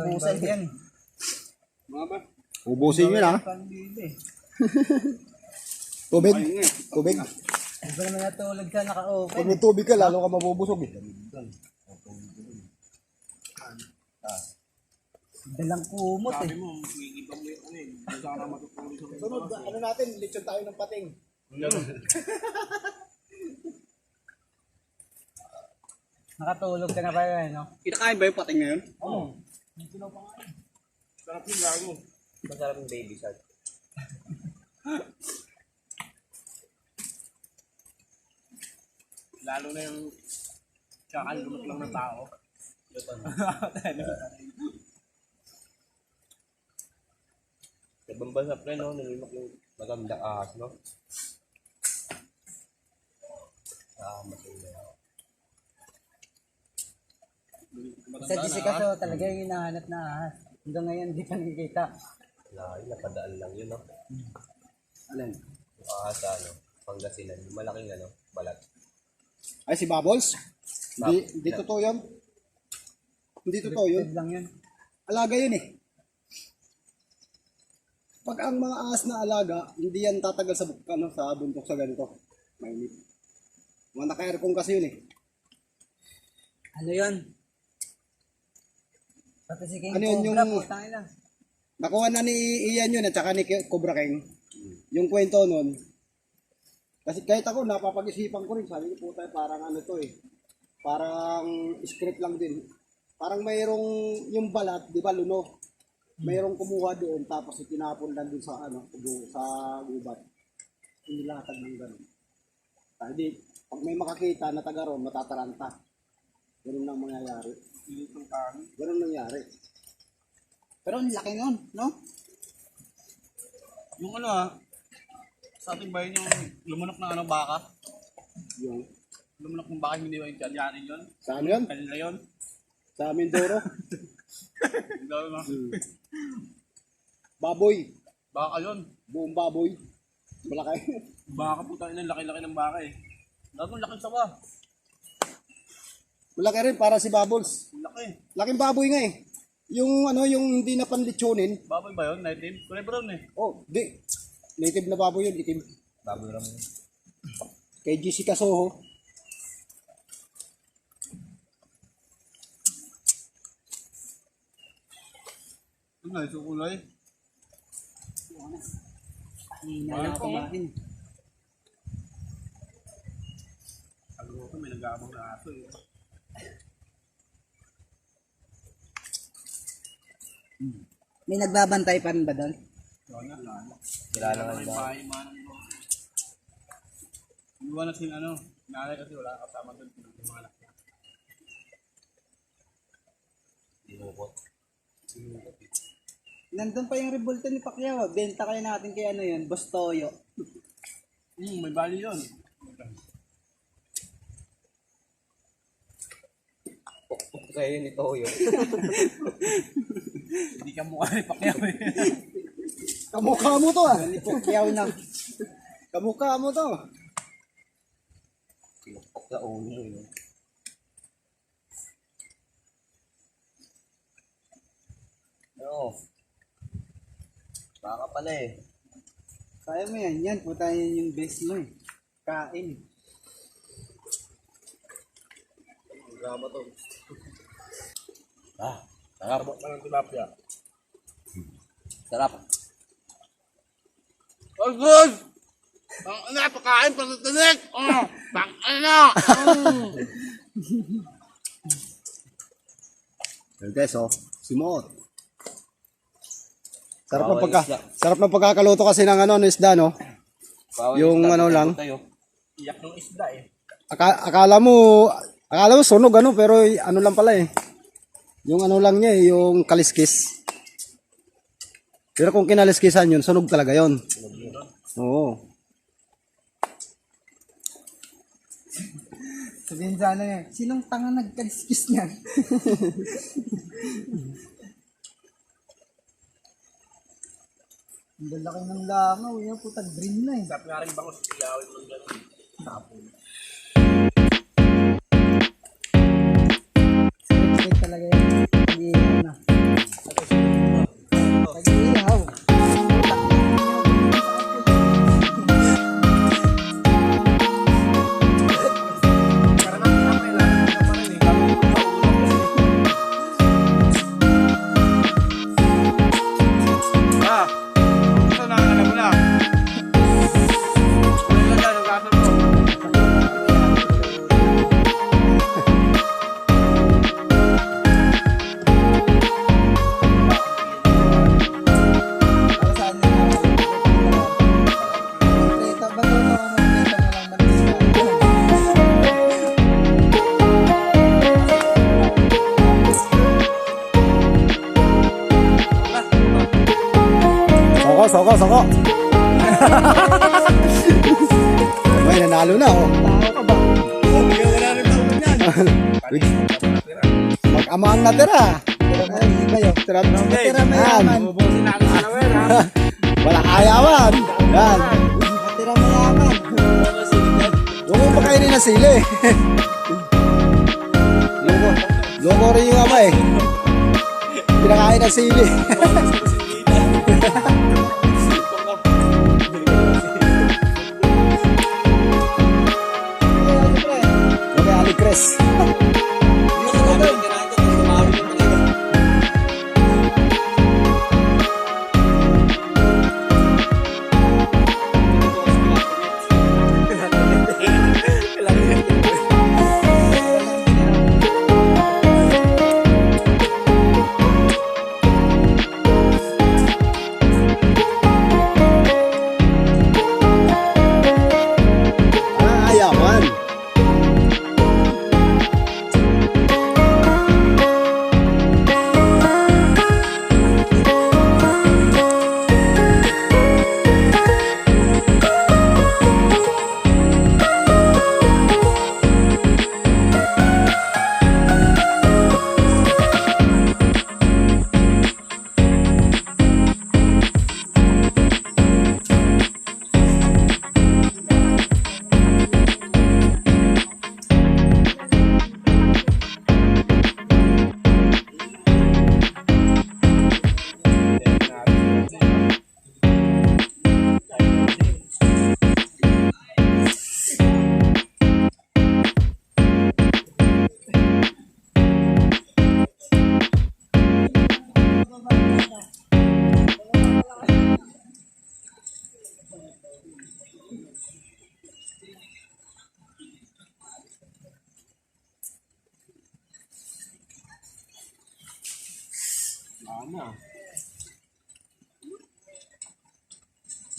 ubusan yan. Ubusin nyo na. Tubig. Tubig. Hindi ko naman natulog ka naka-open. Pag may tubig ka, lalo ka mabubusog eh. Dalang kumot eh. Sunod, ano natin, lechon tayo ng pating. Nakatulog ka na ba yun, no? Kinakain ba yung pating ngayon? Oo. Sarap yung gago. Masarap yung baby shark. Lalo na yung kakalumot lang ng tao. Ibang bansa pre, no? Nalimak yung maganda ahas, no? Masaya. Sa Jessica so talaga yung hinahanap na ahas. Hanggang ngayon hindi pa nakikita. Wala, napadaan lang yun, no? Alin? Yung ahas sa, ano, Pangasinan. Yung malaking, ano, balat. Ay, si Bubbles? Hindi totoo yun. Hindi totoo yun. Dead lang yun. Alaga yun eh. Pag ang mga ahas na alaga, hindi yan tatagal sa bundok sa ganito. Mainit. Mga naka-aircon kasi yun eh. Ano yun? Pati si King Ano yun Cobra, yung- putang ina. Nakuha na ni Ian yun at saka ni Cobra King. Yung kwento nun. Kasi kahit ako napapag-isipan ko rin. Sabi ko puta parang ano to eh. Parang script lang din. Parang mayroong yung balat, di ba luno? Mayroong kumuha doon tapos itinapon lang din sa ano, sa gubat. Inilatag ng gano'n. Hindi, pag may makakita na taga ron, matataranta. Ganun lang mangyayari. Ganun nangyari. Pero ang laki nun, no? Yung ano sa ating bayan yung lumunok ng ano, baka. Yung, Lumunok ng baka, hindi ba yung Italianin yun? saan yun? Kanila yun. Sa Mindoro. Ang gawin mo. Baboy. Baka yun. Buong baboy. Malaki. Baka po tayo ng laki-laki ng baka eh. Gagawin laki sawa. Malaki rin para si Bubbles. Laki. Laking baboy nga eh. Yung ano, yung hindi na panlitsunin. Baboy ba yun? Native? Kulay brown eh. Oh, di. Native na baboy yun, itim. Baboy lang yun. Kay Jessica Soho. Ano na, ito kulay. Hindi na lang kumain. Sabi ko may nag-aabang na aso eh. May nagbabantay pa rin ba doon? Wala na. Kilala nga yung bahay manang mo. Iwan na sin ano. Nanay kasi wala kasama doon. Yung mga anak niya. Dinukot. Nandun pa yung revolta ni Pacquiao. Benta kayo natin kay ano yun, Boss Toyo. May bali yun. Sa'yo ni Toyo. Hindi ka mukha ni Pacquiao eh. Kamukha mo to ah. Ni Pacquiao na. Kamukha mo to. Pinukpok sa ulo mo yun. Ano? Baka pala eh. Kaya mo yan, yan. Puta yan yung best mo eh. Kain. Drama to. Sarap. Sarap ng tilapia. Sarap. Oh, good! Ang ina, pakain pa sa tinik! Oh, pang ina! Pero guys oh, simot. Sarap ng pagkakaluto kasi ng ano, ng isda no. Yung ano lang. Iyak ng isda eh. Akala mo sunog ano, pero ano lang pala eh. Yung ano lang niya eh, yung kaliskis. Pero kung kinaliskisan yun, sunog talaga yun. Oo. Sabihin sa ano yan, sinong tanga nagkaliskis niyan? Ang lalaki ng langaw, yan puta green na eh. Sarap nga rin bangos ilawin mo gano'n. Tapon. Straight talaga yan. Hindi na. soko. May nanalo na, oh. Tao ka ba? Bigyan mo na rin ako yan. Mag-ama ang natira. Natira mayaman. Bubusin natin sa lawer, ha? Walang ayawan. Yan. Natira mayaman. Huwag mo pakainin ng sili. Loko rin yung ama eh. Pinakain ng sili. Loko aligres. Ayawan.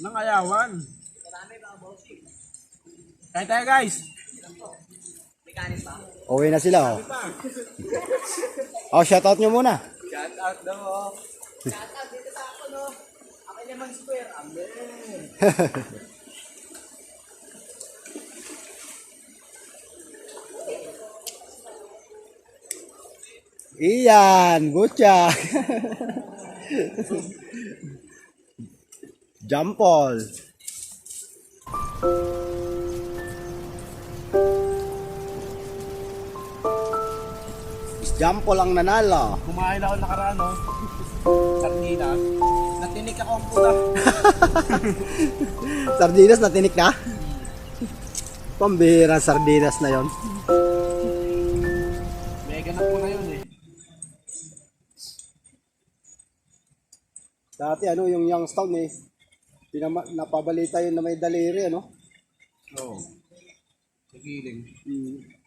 Nang ayawan. Kaya tayo guys. Uwi na sila, oh. Oh, shoutout nyo muna. Shout out daw. Shout out dito sa ako, no? Ako naman square. Amen. Iyan, butya. Jampol. Jampol ang nanalo. Kumain ako nakaraan, no? Sardinas. Natinik ako ang pula. Sardinas na tinik na? Pambihira sardinas na yon. Mega na po na yun, eh. Dati ano yung Youngstown eh. Napabalita yun na may daliri, ano? Oo. Sa giling. Mm.